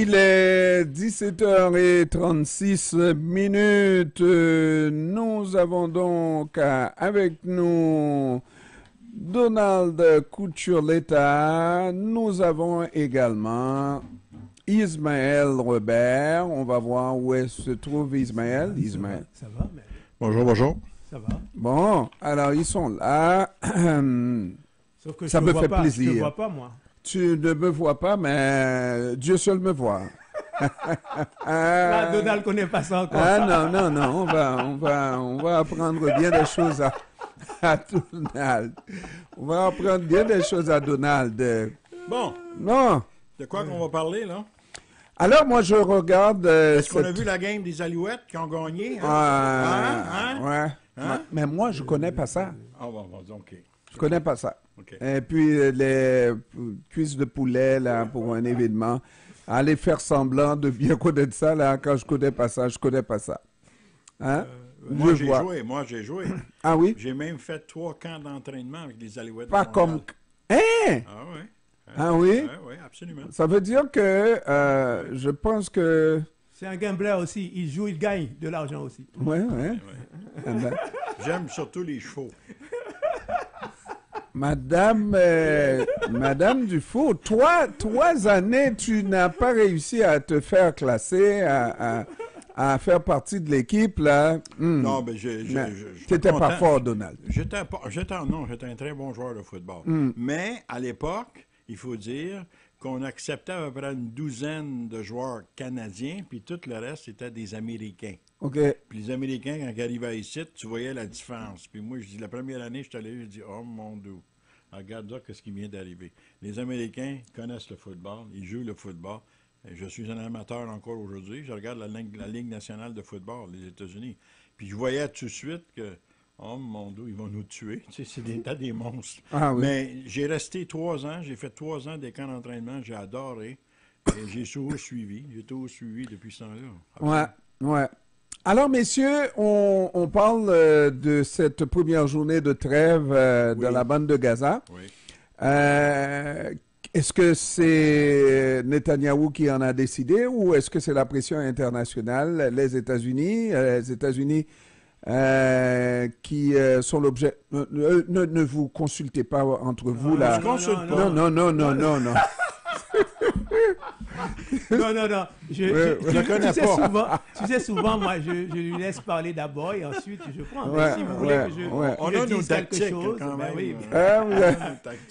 Il est 17h36 minutes. Nous avons donc avec nous Donald Couture-Letta. Nous avons également Ismaël Robert. On va voir où se trouve Ismaël. Ismaël. Ça va, mais... Bonjour, bonjour. Ça va. Bon, alors ils sont là. Sauf que Ça je me vois fait pas, plaisir. Je ne vois pas, moi. Tu ne me vois pas, mais Dieu seul me voit. Là, Donald ne connaît pas ça encore. Ah non, on va apprendre bien des choses à Donald. On va apprendre bien des choses à Donald. Bon, Non. de quoi qu'on va parler, là? Alors, moi, je regarde... Est-ce qu'on a vu la game des Alouettes qui ont gagné? Hein? Ouais. Hein? Mais moi, je connais pas ça. Ah, bon, OK. Je connais pas ça. OK. Et puis, les cuisses de poulet, là, pour un événement. Aller faire semblant de bien connaître ça, là, quand je connais pas ça, je connais pas ça. Hein? Moi, Je vois. j'ai joué. Ah oui? J'ai même fait 3 camps d'entraînement avec les Alouettes. Pas de comme... Montréal. Hein? Ah, oui. Ah oui? Oui, absolument. Ça veut dire que je pense que... C'est un gambler aussi. Il joue, il gagne de l'argent aussi. Ouais. Ouais. Ah ben, J'aime surtout les chevaux. Madame Dufault, 3 années, tu n'as pas réussi à te faire classer, à faire partie de l'équipe, là. Non, mais Tu n'étais pas fort, Donald. J'étais un très bon joueur de football. Mais, à l'époque, il faut dire qu'on acceptait à peu près une douzaine de joueurs canadiens, puis tout le reste, c'était des Américains. OK. Puis les Américains, quand ils arrivaient ici, tu voyais la différence. Puis moi, je dis, la première année, je suis allé, je dis, oh mon Dieu, regarde là, qu'est-ce qui vient d'arriver. Les Américains connaissent le football, ils jouent le football. Et je suis un amateur encore aujourd'hui. Je regarde la Ligue nationale de football, les États-Unis. Puis je voyais tout de suite que, oh mon Dieu, ils vont nous tuer. Tu sais, t'as des monstres. Ah oui. Mais j'ai resté 3 ans, j'ai fait 3 ans des camps d'entraînement, j'ai adoré. Et j'ai toujours suivi. J'ai toujours suivi depuis ce temps-là. Ouais. Alors, messieurs, on parle de cette première journée de trêve dans la bande de Gaza. Oui. Est-ce que c'est Netanyahou qui en a décidé ou est-ce que c'est la pression internationale, les États-Unis qui sont l'objet... Ne vous consultez pas entre vous, là. On se consulte pas. Non. Non. Je connais pas. Tu sais, souvent, moi, je lui laisse parler d'abord et ensuite je prends. Ouais, Mais si vous voulez que On je a nos dise quelque tactiques, chose, quand ben même. oui.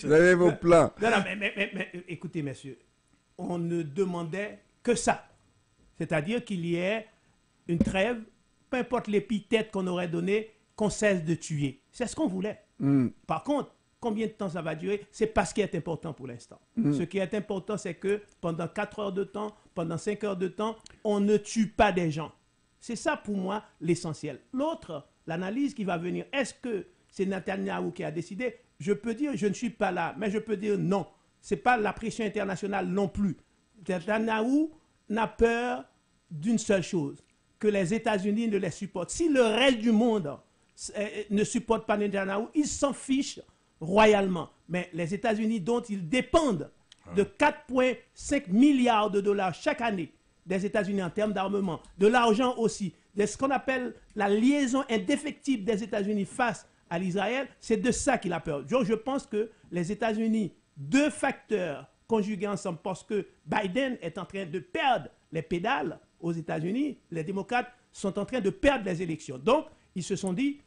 Vous avez vos plans. Non, mais écoutez, messieurs, on ne demandait que ça. C'est-à-dire qu'il y ait une trêve, peu importe l'épithète qu'on aurait donné, qu'on cesse de tuer. C'est ce qu'on voulait. Par contre, combien de temps ça va durer, c'est pas ce qui est important pour l'instant. Ce qui est important, c'est que pendant 4 heures de temps, pendant 5 heures de temps, on ne tue pas des gens. C'est ça pour moi l'essentiel. L'autre, l'analyse qui va venir, est-ce que c'est Netanyahou qui a décidé? Je peux dire, je ne suis pas là, mais je peux dire non. Ce n'est pas la pression internationale non plus. Netanyahou n'a peur d'une seule chose, que les États-Unis ne les supportent. Si le reste du monde ne supporte pas Netanyahou, ils s'en fichent royalement. Mais les États-Unis, dont ils dépendent de 4,5 milliards de dollars chaque année des États-Unis en termes d'armement, de l'argent aussi, de ce qu'on appelle la liaison indéfectible des États-Unis face à l'Israël, c'est de ça qu'il a peur. Donc, je pense que les États-Unis, 2 facteurs conjugués ensemble, parce que Biden est en train de perdre les pédales aux États-Unis, les démocrates sont en train de perdre les élections. Donc, ils se sont dit,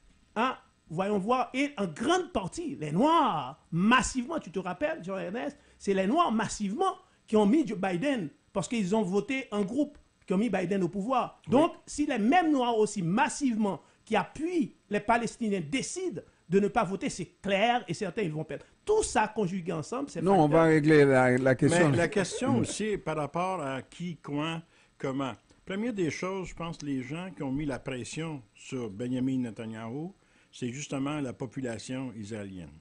voyons voir, et en grande partie, les Noirs, massivement, tu te rappelles, Jean-Ernest, c'est les Noirs massivement qui ont mis Joe Biden, parce qu'ils ont voté en groupe, qui ont mis Biden au pouvoir. Oui. Donc, si les mêmes Noirs aussi massivement qui appuient les Palestiniens décident de ne pas voter, c'est clair et certain, ils vont perdre. Tout ça conjugué ensemble, c'est... Non, on va régler la question. Mais la question aussi par rapport à qui, quoi, comment. Première des choses, je pense, les gens qui ont mis la pression sur Benjamin Netanyahou, c'est justement la population israélienne.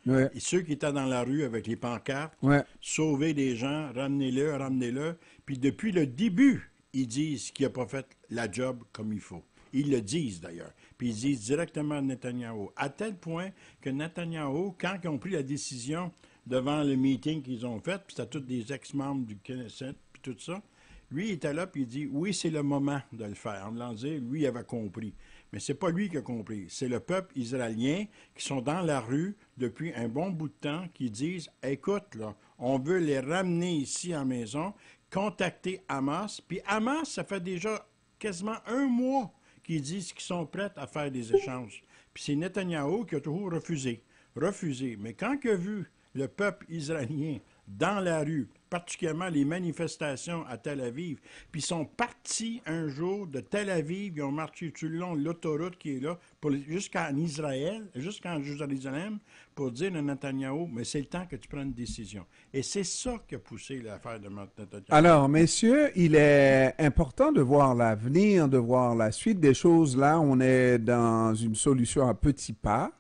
Ouais. Et ceux qui étaient dans la rue avec les pancartes, sauver des gens, ramenez-le. Puis depuis le début, ils disent qu'il n'a pas fait la job comme il faut. Ils le disent d'ailleurs. Puis ils disent directement à Netanyahou. À tel point que Netanyahou, quand ils ont pris la décision devant le meeting qu'ils ont fait, puis c'était tous des ex-membres du Knesset, puis tout ça, Lui, il était là, puis il dit, oui, c'est le moment de le faire. En voulant dire, lui, il avait compris. Mais c'est pas lui qui a compris. C'est le peuple israélien qui sont dans la rue depuis un bon bout de temps, qui disent, écoute, là, on veut les ramener ici à la maison, contacter Hamas. Puis Hamas, ça fait déjà quasiment un mois qu'ils disent qu'ils sont prêts à faire des échanges. Puis c'est Netanyahou qui a toujours refusé. Refusé. Mais quand il a vu le peuple israélien dans la rue, particulièrement les manifestations à Tel Aviv, puis ils sont partis un jour de Tel Aviv, ils ont marché tout le long de l'autoroute qui est là, jusqu'en Israël, jusqu'en Jérusalem, pour dire à Netanyahou, mais c'est le temps que tu prennes une décision. Et c'est ça qui a poussé l'affaire de Netanyahou. Alors, messieurs, il est important de voir l'avenir, de voir la suite des choses. Là, on est dans une solution à petits pas.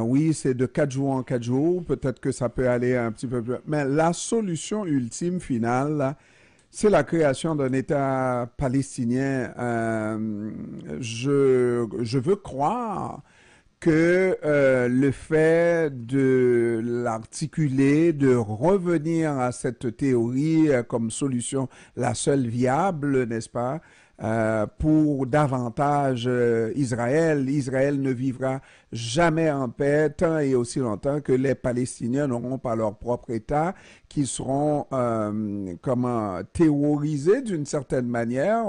Oui, c'est de 4 jours en 4 jours. Peut-être que ça peut aller un petit peu plus. Mais la solution ultime, finale, là, c'est la création d'un État palestinien. Je veux croire que le fait de l'articuler, de revenir à cette théorie comme solution la seule viable, n'est-ce pas, pour davantage Israël. Israël ne vivra jamais en paix tant et aussi longtemps que les Palestiniens n'auront pas leur propre État, qui seront terrorisés d'une certaine manière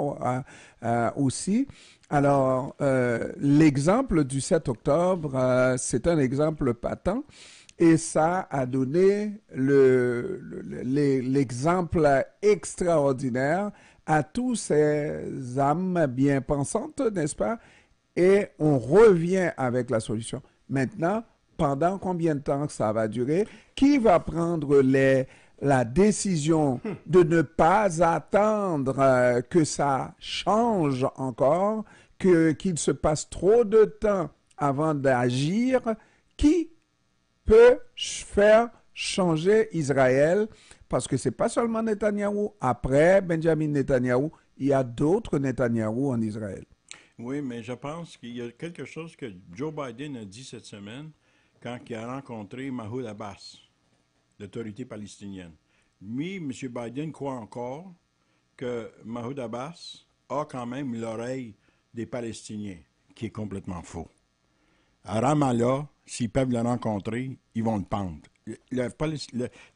aussi. Alors, l'exemple du 7 octobre, c'est un exemple patent et ça a donné l'exemple extraordinaire à tous ces âmes bien pensantes, n'est-ce pas? Et on revient avec la solution. Maintenant, pendant combien de temps ça va durer? Qui va prendre la décision de ne pas attendre que ça change encore, qu'il se passe trop de temps avant d'agir? Qui peut faire changer Israël? Parce que ce n'est pas seulement Netanyahou. Après Benjamin Netanyahou, il y a d'autres Netanyahou en Israël. Oui, mais je pense qu'il y a quelque chose que Joe Biden a dit cette semaine quand il a rencontré Mahmoud Abbas, l'autorité palestinienne. Lui, M. Biden croit encore que Mahmoud Abbas a quand même l'oreille des Palestiniens, qui est complètement faux. À Ramallah, s'ils peuvent le rencontrer, ils vont le pendre.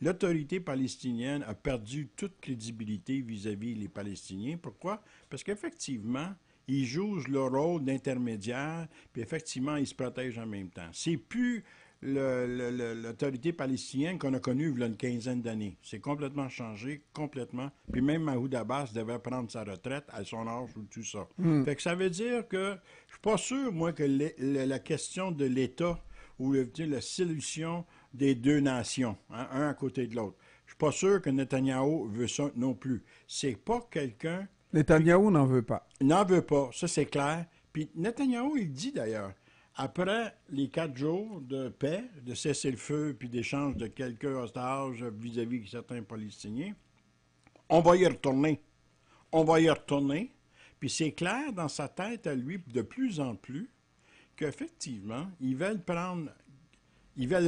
L'autorité palestinienne a perdu toute crédibilité vis-à-vis des Palestiniens. Pourquoi? Parce qu'effectivement, ils jouent leur rôle d'intermédiaire, puis effectivement, ils se protègent en même temps. C'est plus l'autorité palestinienne qu'on a connue il y a une quinzaine d'années. C'est complètement changé, complètement. Puis même Mahmoud Abbas devait prendre sa retraite à son âge ou tout ça. Fait que ça veut dire que je suis pas sûr, moi, que la question de l'État ou la solution des deux nations, hein, un à côté de l'autre. Je suis pas sûr que Netanyahou veut ça non plus. C'est pas quelqu'un... Netanyahou n'en veut pas. N'en veut pas, ça c'est clair. Puis Netanyahou, il dit d'ailleurs, après les 4 jours de paix, de cessez-le-feu, puis d'échange de quelques otages vis-à-vis de certains Palestiniens, on va y retourner. On va y retourner. Puis c'est clair dans sa tête à lui, de plus en plus, qu'effectivement, ils veulent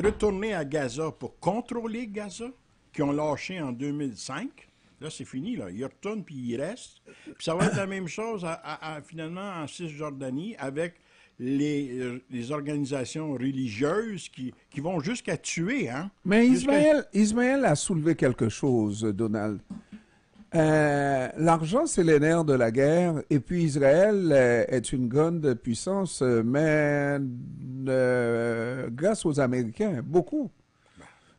retourner à Gaza pour contrôler Gaza, qu'ils ont lâché en 2005. Là, c'est fini, là. Ils retournent, puis ils restent. Puis ça va être la même chose, finalement, en Cisjordanie, avec les organisations religieuses qui vont jusqu'à tuer, hein. Mais Ismaël a soulevé quelque chose, Donald. L'argent, c'est les nerfs de la guerre, et puis Israël est une grande puissance, mais grâce aux Américains, beaucoup.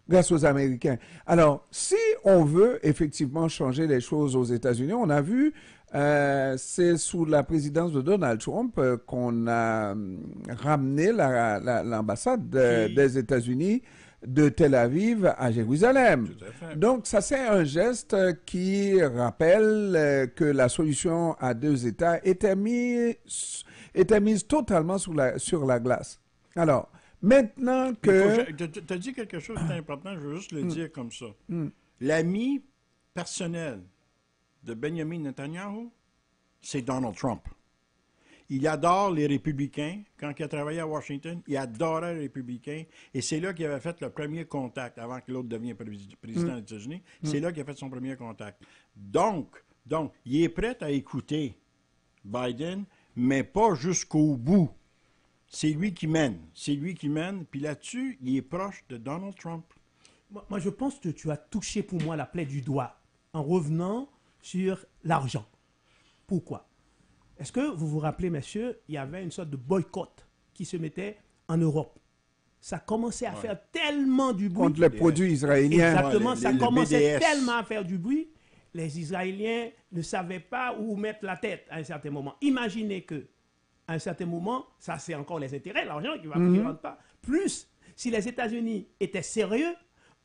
Grâce aux Américains. Alors, si on veut effectivement changer les choses aux États-Unis, on a vu, c'est sous la présidence de Donald Trump qu'on a ramené l'ambassade des États-Unis de Tel Aviv à Jérusalem. Tout à fait. Donc, ça c'est un geste qui rappelle que la solution à deux États était mise totalement sur la glace. Alors, maintenant que... Tu as dit quelque chose d'important, je veux juste le dire comme ça. L'ami personnel de Benjamin Netanyahou, c'est Donald Trump. Il adore les républicains. Quand il a travaillé à Washington, il adorait les républicains. Et c'est là qu'il avait fait le premier contact, avant que l'autre devienne président des États-Unis. C'est là qu'il a fait son premier contact. Donc, il est prêt à écouter Biden, mais pas jusqu'au bout. C'est lui qui mène. C'est lui qui mène. Puis là-dessus, il est proche de Donald Trump. Moi, je pense que tu as touché pour moi la plaie du doigt en revenant sur l'argent. Pourquoi? Est-ce que vous vous rappelez, messieurs, il y avait une sorte de boycott qui se mettait en Europe. Ça commençait à faire tellement du bruit. Contre les produits israéliens. Exactement, ça commençait BDS. tellement à faire du bruit. Les Israéliens ne savaient pas où mettre la tête à un certain moment. Imaginez que, à un certain moment, ça c'est encore les intérêts, l'argent qui ne rentre pas. Plus, si les États-Unis étaient sérieux,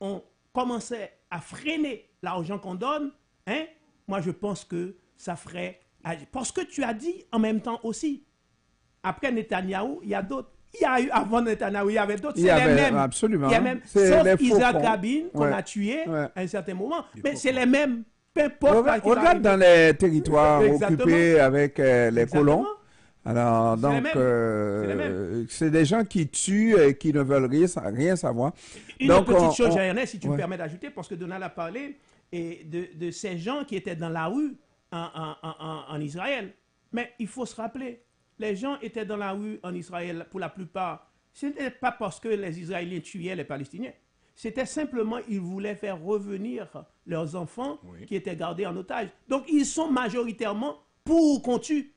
on commençait à freiner l'argent qu'on donne, hein? Moi je pense que ça ferait... Parce que tu as dit en même temps aussi, après Netanyahou, il y a d'autres. Il y a eu avant Netanyahou, il y avait d'autres. C'est les mêmes. Absolument. Il y a même, sauf Isaac Rabin qu'on a tué à un certain moment. Mais c'est les mêmes. Peu importe. Regarde dans les territoires occupés avec les colons. Alors, donc, c'est des gens qui tuent et qui ne veulent rien savoir. Une autre petite chose, Ernest, si tu me permets d'ajouter, parce que Donald a parlé de ces gens qui étaient dans la rue en Israël. Mais il faut se rappeler, les gens étaient dans la rue en Israël pour la plupart. Ce n'était pas parce que les Israéliens tuaient les Palestiniens. C'était simplement ils voulaient faire revenir leurs enfants qui étaient gardés en otage. Donc, ils sont majoritairement pour qu'on tue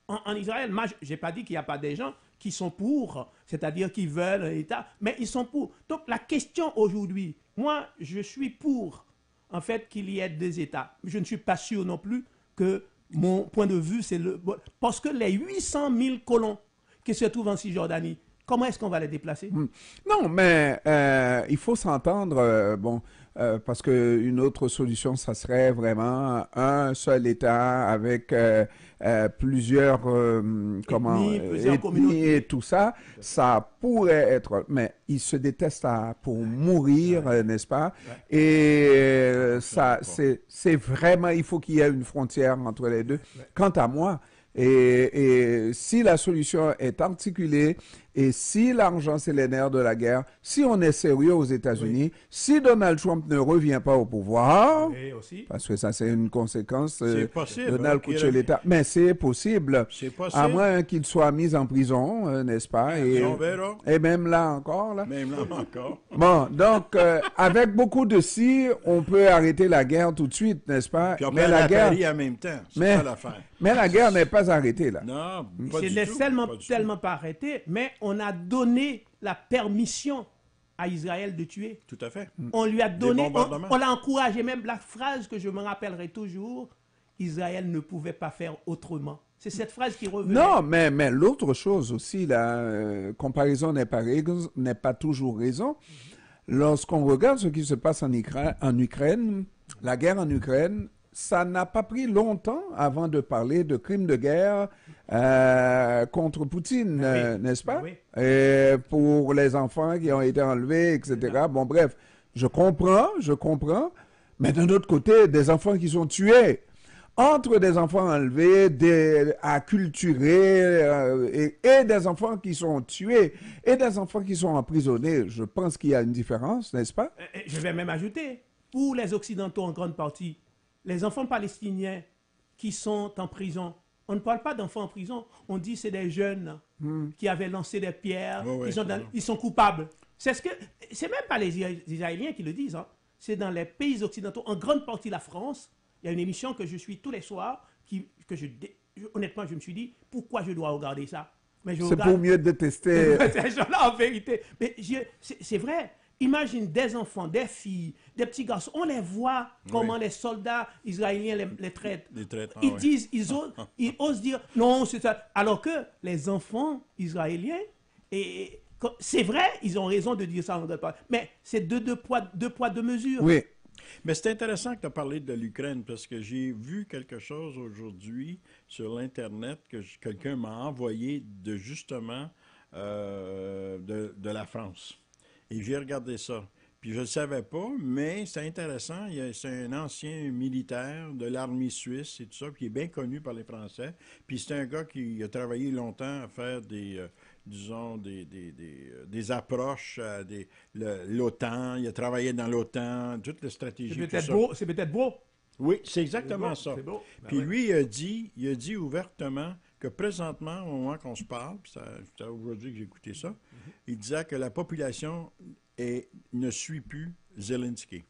en Israël. Je n'ai pas dit qu'il n'y a pas des gens qui sont pour, c'est-à-dire qui veulent un État, mais ils sont pour. Donc, la question aujourd'hui, moi, je suis pour, en fait, qu'il y ait deux États. Je ne suis pas sûr non plus que mon point de vue, c'est le... Parce que les 800 000 colons qui se trouvent en Cisjordanie, comment est-ce qu'on va les déplacer? Non, mais il faut s'entendre, parce qu'une autre solution, ça serait vraiment un seul État avec plusieurs ethnies et tout ça. Ça pourrait être, mais ils se détestent pour mourir, n'est-ce pas? Ouais. Et ça, c'est vraiment, il faut qu'il y ait une frontière entre les deux. Ouais. Quant à moi, et si la solution est articulée, et si l'argent c'est les nerfs de la guerre, si on est sérieux aux États-Unis, si Donald Trump ne revient pas au pouvoir, parce que ça c'est une conséquence, Donald coûte l'État, mais c'est possible, à moins qu'il soit mis en prison, n'est-ce pas, et même là encore. Bon, donc avec beaucoup de si, on peut arrêter la guerre tout de suite, n'est-ce pas? Puis on peut la guerre en même temps, c'est pas l'affaire. Mais la guerre n'est pas arrêtée là. Non, pas du tout. C'est tellement pas arrêté, mais on a donné la permission à Israël de tuer. Tout à fait. On lui a donné, on l'a encouragé, même la phrase que je me rappellerai toujours, Israël ne pouvait pas faire autrement. C'est cette phrase qui revenait. Non, mais l'autre chose aussi, la comparaison n'est pas toujours raison. Lorsqu'on regarde ce qui se passe en Ukraine, la guerre en Ukraine, ça n'a pas pris longtemps avant de parler de crimes de guerre contre Poutine, n'est-ce pas? Oui. Et pour les enfants qui ont été enlevés, etc. Bon, bref, je comprends, mais d'un autre côté, des enfants qui sont tués. Entre des enfants enlevés, acculturés, et des enfants qui sont tués, et des enfants qui sont emprisonnés, je pense qu'il y a une différence, n'est-ce pas? Je vais même ajouter, pour les Occidentaux en grande partie, les enfants palestiniens qui sont en prison, on ne parle pas d'enfants en prison, on dit c'est des jeunes qui avaient lancé des pierres, ils sont coupables. C'est même pas les Israéliens qui le disent, hein. C'est dans les pays occidentaux, en grande partie la France. Il y a une émission que je suis tous les soirs, honnêtement je me suis dit, pourquoi je dois regarder ça? C'est pour mieux détester. Ces gens-là en vérité. Mais c'est vrai. Imagine des enfants, des filles, des petits garçons. On les voit comment les soldats israéliens les traitent. Ils disent, ils osent dire non, c'est ça. Alors que les enfants israéliens, c'est vrai, ils ont raison de dire ça. Mais c'est deux poids, deux mesures. Oui. Mais c'est intéressant que tu as parlé de l'Ukraine parce que j'ai vu quelque chose aujourd'hui sur l'Internet que quelqu'un m'a envoyé de justement de la France. Et j'ai regardé ça. Puis je ne le savais pas, mais c'est intéressant. C'est un ancien militaire de l'armée suisse et tout ça, qui est bien connu par les Français. Puis c'est un gars qui a travaillé longtemps à faire disons, des approches à l'OTAN. Il a travaillé dans l'OTAN, toutes les stratégies. C'est peut-être beau. Oui, c'est exactement ça. C'est beau. Ben Puis oui. lui, il a dit ouvertement que présentement, au moment qu'on se parle, puis c'est aujourd'hui que j'ai écouté ça, il disait que la population ne suit plus Zelensky.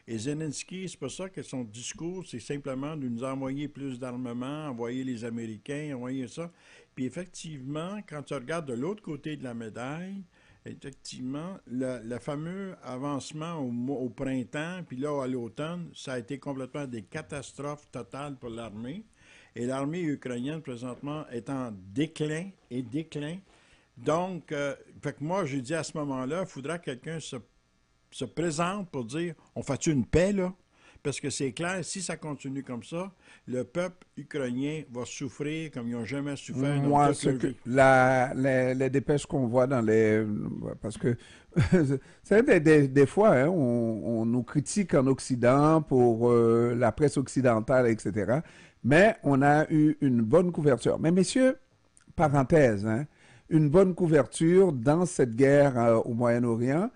Et Zelensky, c'est pas ça que son discours, c'est simplement de nous envoyer plus d'armement, envoyer les Américains, envoyer ça. Puis effectivement, quand tu regardes de l'autre côté de la médaille, effectivement, le fameux avancement au printemps, puis là, à l'automne, ça a été complètement des catastrophes totales pour l'armée. Et l'armée ukrainienne, présentement, est en déclin. Donc, fait que moi, j'ai dit à ce moment-là, il faudra que quelqu'un se présente pour dire, on fait une paix, là? Parce que c'est clair, si ça continue comme ça, le peuple ukrainien va souffrir comme ils n'ont jamais souffert. Moi, les dépêches qu'on voit dans les... Parce que, c'est des fois, hein, on nous critique en Occident pour la presse occidentale, etc. Mais on a eu une bonne couverture. Mais messieurs, parenthèse, hein, une bonne couverture dans cette guerre au Moyen-Orient.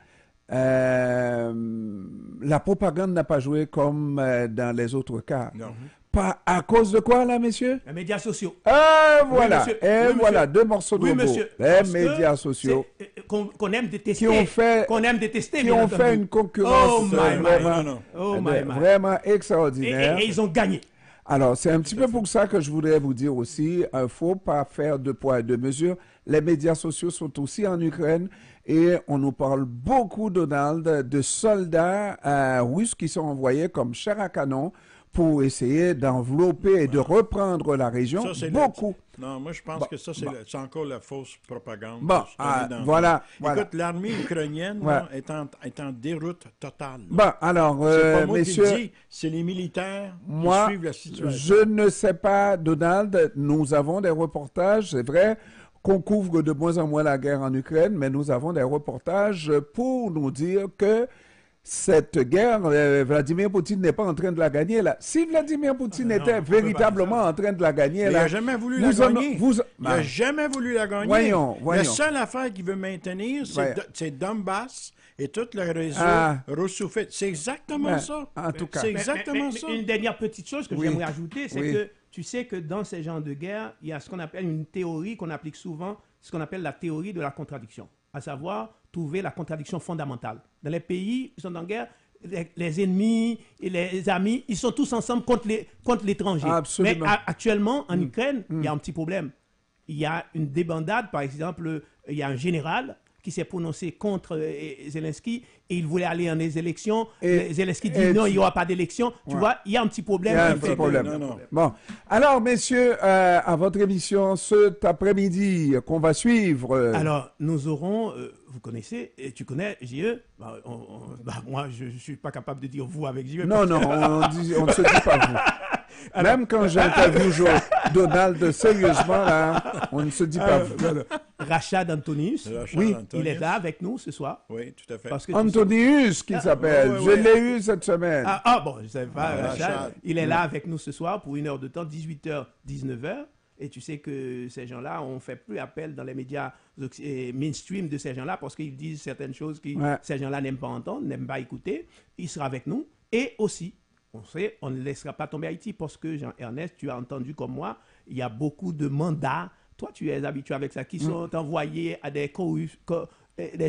La propagande n'a pas joué comme dans les autres cas. Non. Pas à cause de quoi, là, messieurs? Les médias sociaux. Ah, voilà. monsieur. Et Oui, voilà, monsieur. deux morceaux de Oui, robot. monsieur. Les Parce médias que sociaux qu'on aime détester. Qu'on aime détester. qui bien ont fait entendu. une concurrence Oh my, vraiment, my. Oh my, my. vraiment Et extraordinaire. ils ont gagné. Alors, c'est un petit peu pour ça que je voudrais vous dire aussi, il ne faut pas faire deux poids et deux mesures. Les médias sociaux sont aussi en Ukraine et on nous parle beaucoup, Donald, de soldats russes qui sont envoyés comme chair à canon pour essayer d'envelopper et de reprendre la région. Ça, c'est Beaucoup. Non, moi, je pense que ça, c'est encore la fausse propagande. Bon, voilà. Écoute, l'armée ukrainienne Ouais. là, est en déroute totale. Là. Bon, alors, C'est pas moi messieurs, qui le dis, c'est les militaires moi, qui suivent la situation. je ne sais pas, Donald, nous avons des reportages, c'est vrai qu'on couvre de moins en moins la guerre en Ukraine, mais nous avons des reportages pour nous dire que cette guerre, Vladimir Poutine n'est pas en train de la gagner là. Si Vladimir Poutine non, était on peut pas véritablement en train de la gagner Mais il là, n'a jamais voulu la vous en- gagner. vous- Il n'a jamais voulu la gagner. Voyons. La seule affaire qu'il veut maintenir, c'est Donbass et tout le réseau russophile. C'est exactement Ouais, ça. en tout cas. C'est exactement ça. Une dernière petite chose que Oui. j'aimerais ajouter, c'est Oui. que tu sais que dans ces genres de guerre, il y a ce qu'on appelle une théorie qu'on applique souvent, ce qu'on appelle la théorie de la contradiction, à savoir trouver la contradiction fondamentale. Dans les pays qui sont en guerre, les ennemis et les amis, ils sont tous ensemble contre l'étranger. Absolument. Mais actuellement, en Ukraine, il y a un petit problème. Il y a une débandade, par exemple, il y a un général qui s'est prononcé contre Zelensky et il voulait aller en des élections. Et- Zelensky dit et non, tu- il n'y aura pas d'élection. Tu Ouais. vois, il y a un petit problème. Il y a un qui fait petit que- problème. Non. Bon, alors messieurs, à votre émission cet après-midi qu'on va suivre. Alors, nous aurons, vous connaissez, et tu connais JE, moi je ne suis pas capable de dire vous avec JE. Non, on ne se dit pas vous. Même quand j'interviewe Donald sérieusement, là, on ne se dit pas vous. Rachad Antonius, Rachad Oui, Antonius. il est là avec nous ce soir. Oui, tout à fait. Parce que tu sais- Antonius, qu'il s'appelle. ouais, Je ouais. l'ai eu cette semaine. Bon, je ne savais pas, Rachad. Rachad. Il est là avec nous ce soir pour 1 heure de temps, 18h, 19h. Et tu sais que ces gens-là, on ne fait plus appel dans les médias mainstream de ces gens-là parce qu'ils disent certaines choses que Ouais. ces gens-là n'aiment pas entendre, n'aiment pas écouter. Il sera avec nous. Et aussi, on ne laissera pas tomber Haïti parce que, Jean-Ernest, tu as entendu comme moi, il y a beaucoup de mandats. Toi, tu es habitué avec ça, qui sont envoyés à des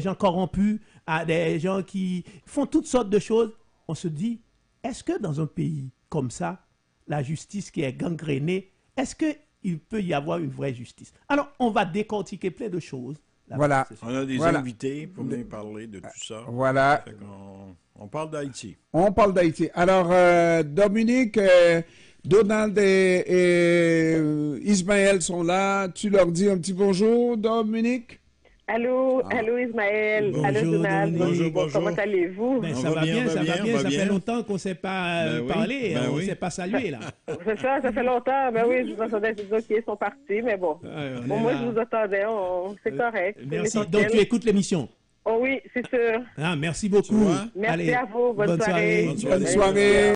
gens corrompus, à des gens qui font toutes sortes de choses. On se dit, est-ce que dans un pays comme ça, la justice qui est gangrénée, est-ce qu'il peut y avoir une vraie justice? Alors, on va décortiquer plein de choses. Voilà. C'est ça. On a des Voilà. invités pour venir parler de tout ça. Voilà. Fait qu'on- on parle d'Haïti. On parle d'Haïti. Alors, Dominique, Donald et Ismaël sont là. Tu leur dis un petit bonjour, Dominique? Allô, allô Ismaël, Bonjour, allô Donald, Dominique. Bonjour. comment allez-vous? Ben, On ça va va bien, bien, on va ça va bien, bien. on va Ça fait bien. longtemps qu'on ne s'est pas Ben oui, parlé, ben on ne oui. s'est pas salué là. C'est ça fait longtemps, ben oui, je vous attendais, je disais qu'ils sont partis, mais bon. On Bon, est moi, là. je vous attendais, c'est correct. c'est Merci. l'essentiel. Donc, tu écoutes l'émission. Oh oui, c'est sûr. Ah, merci beaucoup. vois? Merci Allez, à vous. Bonne soirée. Bonne soirée. Bonne soirée.